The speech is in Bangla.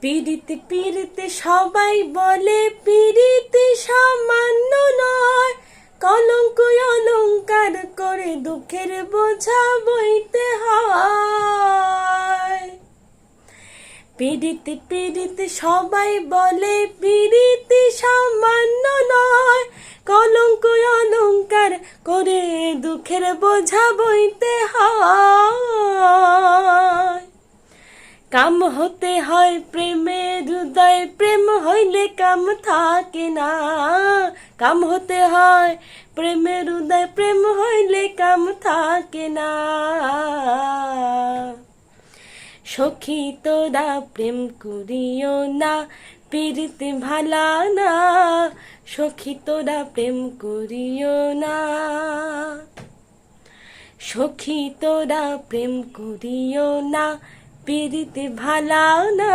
পিরিতে পিরিতে সবাই বলে পিরিতে সামান্য নয়, কলঙ্ক অলংকার করে দুঃখের বোঝা বইতে হয়। পিরিতে পিরিতে সবাই বলে পিরিতে সামান্য নয়, কলঙ্ক অলংকার করে দুঃখের বোঝা বইতে হয়। কাম হতে হয় প্রেমের হৃদয়, প্রেম হইলে কাম থাকে না। কাম হতে হয় প্রেমের হৃদয়, প্রেম হইলে কাম থাকে না। সখী তোরা প্রেম করিও না, পিরিতে ভালা না। সখী তোরা প্রেম করিও না, সখী তোরা প্রেম করিও না, পিরিতে ভালা না।